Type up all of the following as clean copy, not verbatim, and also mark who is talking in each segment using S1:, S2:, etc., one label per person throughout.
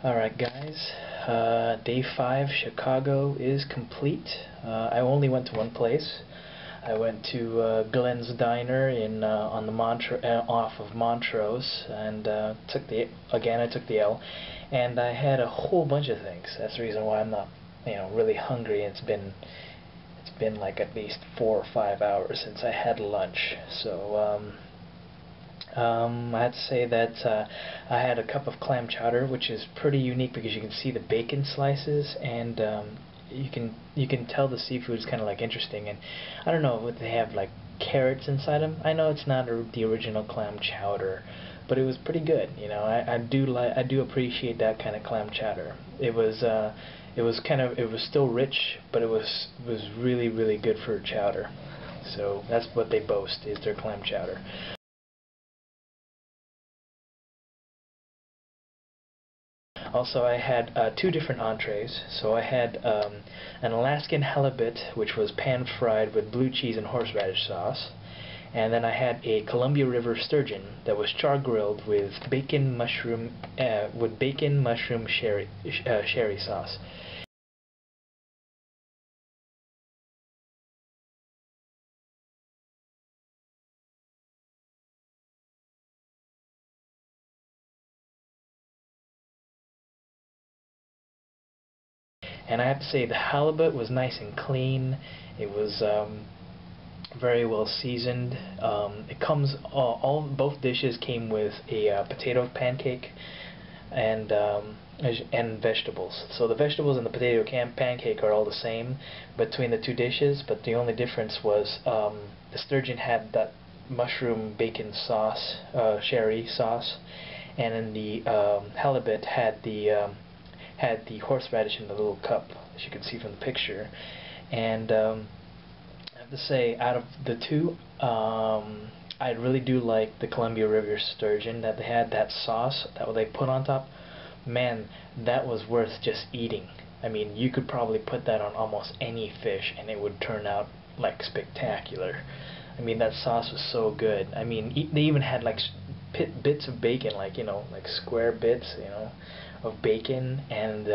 S1: Alright guys, day 5, Chicago is complete. I only went to one place. I went to Glenn's Diner in on the off of Montrose, and I took the L, and I had a whole bunch of things. That's the reason why I'm not, really hungry. It's been like at least 4 or 5 hours since I had lunch. So I had to say that I had a cup of clam chowder, which is pretty unique because you can see the bacon slices, and you can tell the seafood's kind of like interesting. And I don't know what they have, like carrots inside them. I know it's not the original clam chowder, but it was pretty good. I do appreciate that kind of clam chowder. It was still rich, but it was really good for chowder. So that's what they boast, is their clam chowder. Also, I had 2 different entrees. So I had an Alaskan halibut, which was pan-fried with blue cheese and horseradish sauce. And then I had a Columbia River sturgeon that was char-grilled with bacon mushroom sherry sauce. And I have to say, the halibut was nice and clean. It was very well seasoned. It comes both dishes came with a potato pancake and vegetables. So the vegetables and the potato pancake are all the same between the 2 dishes, but the only difference was the sturgeon had that mushroom bacon sauce, sherry sauce, and then the halibut had the horseradish in the little cup, as you can see from the picture. And I have to say, out of the 2, I really do like the Columbia River sturgeon that they had. That sauce that they put on top, man, that was worth just eating. I mean, you could probably put that on almost any fish and it would turn out like spectacular. I mean, that sauce was so good. I mean, they even had like bits of bacon, like like square bits, of bacon, and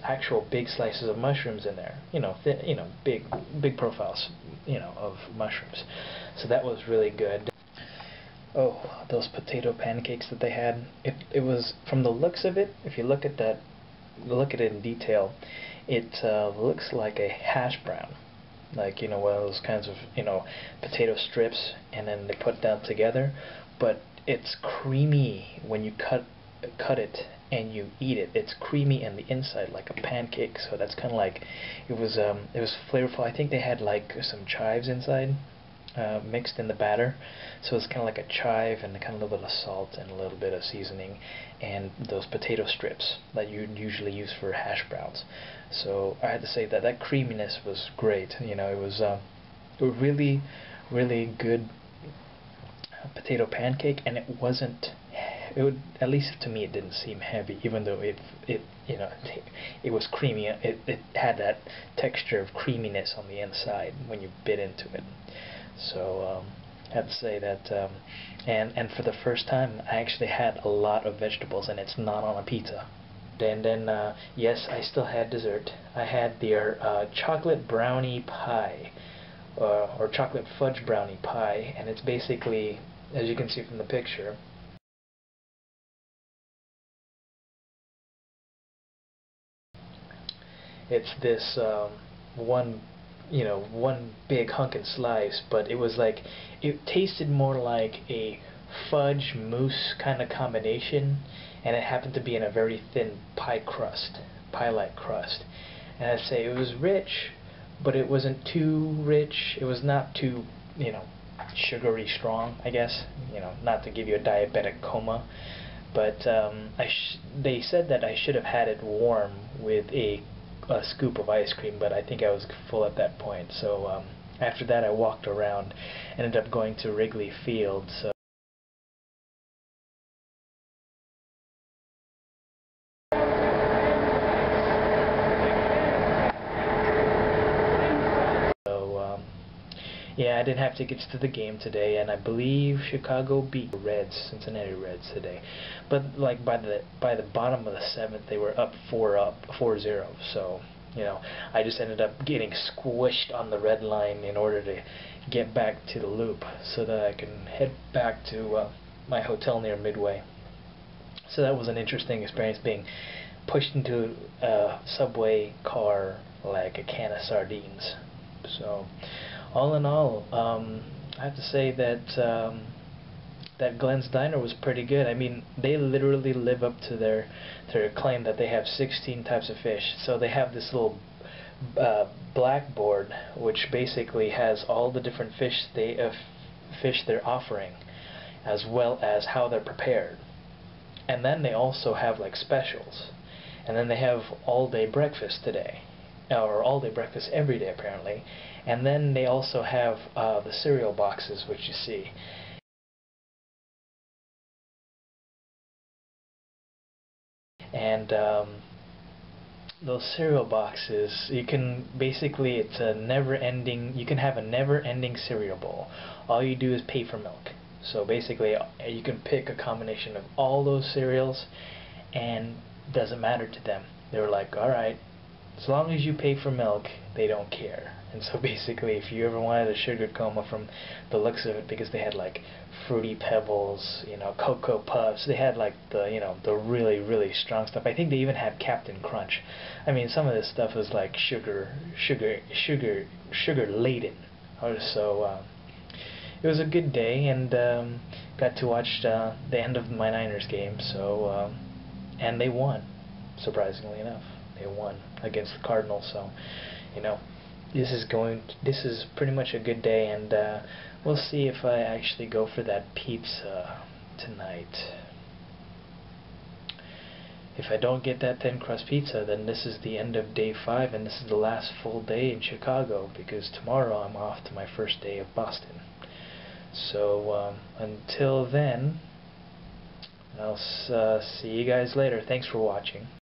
S1: actual big slices of mushrooms in there. Big profiles, of mushrooms. So that was really good. Oh, those potato pancakes that they had. It was, from the looks of it, if you look at it in detail, it looks like a hash brown. Like, one of those kinds of, potato strips, and then they put them together. But it's creamy when you cut it and you eat it. It's creamy in the inside, like a pancake. So that's kind of like, it was flavorful. I think they had like some chives inside, mixed in the batter, so it's kind of like a chive and kind of a little bit of salt and a little bit of seasoning, and those potato strips that you usually use for hash browns. So I had to say that creaminess was great. It was a really good potato pancake, and at least to me, it didn't seem heavy, even though it was creamy. It had that texture of creaminess on the inside when you bit into it. So I have to say that, and for the first time, I actually had a lot of vegetables, and it's not on a pizza. And then, yes, I still had dessert. I had their chocolate brownie pie, or chocolate fudge brownie pie, and it's basically, as you can see from the picture, it's this one big hunk and slice, but it was like, it tasted more like a fudge mousse kind of combination, and it happened to be in a very thin pie-like crust. And I'd say it was rich, but it wasn't too rich. It was not too, sugary strong, I guess, not to give you a diabetic coma. But they said that I should have had it warm with a scoop of ice cream, but I think I was full at that point. So after that, I walked around, ended up going to Wrigley Field. Yeah, I didn't have tickets to the game today, and I believe Chicago beat Cincinnati Reds today. But like by the bottom of the seventh, they were up 4-0. So I just ended up getting squished on the red line in order to get back to the loop so that I can head back to my hotel near Midway. So that was an interesting experience, being pushed into a subway car like a can of sardines. So all in all, I have to say that that Glenn's Diner was pretty good. I mean, they literally live up to their claim that they have 16 types of fish. So they have this little blackboard which basically has all the different fish they're offering, as well as how they're prepared. And then they also have like specials. And then they have all-day breakfast today, or all-day breakfast every day apparently. And then they also have the cereal boxes, which you see. And those cereal boxes, you can basically, it's a never-ending, you can have a never-ending cereal bowl. All you do is pay for milk. So basically you can pick a combination of all those cereals, and it doesn't matter to them. They're like, alright, as long as you pay for milk, they don't care. And so basically, if you ever wanted a sugar coma from the looks of it, because they had like Fruity Pebbles, Cocoa Puffs, they had like the really, really strong stuff. I think they even had Captain Crunch. I mean, some of this stuff was like sugar laden. So it was a good day, and got to watch the end of my Niners game. So and they won, surprisingly enough. They won against the Cardinals. So this is pretty much a good day, and we'll see if I actually go for that pizza tonight. If I don't get that thin crust pizza, then this is the end of day 5, and this is the last full day in Chicago, because tomorrow I'm off to my first day of Boston. So until then, I'll see you guys later. Thanks for watching.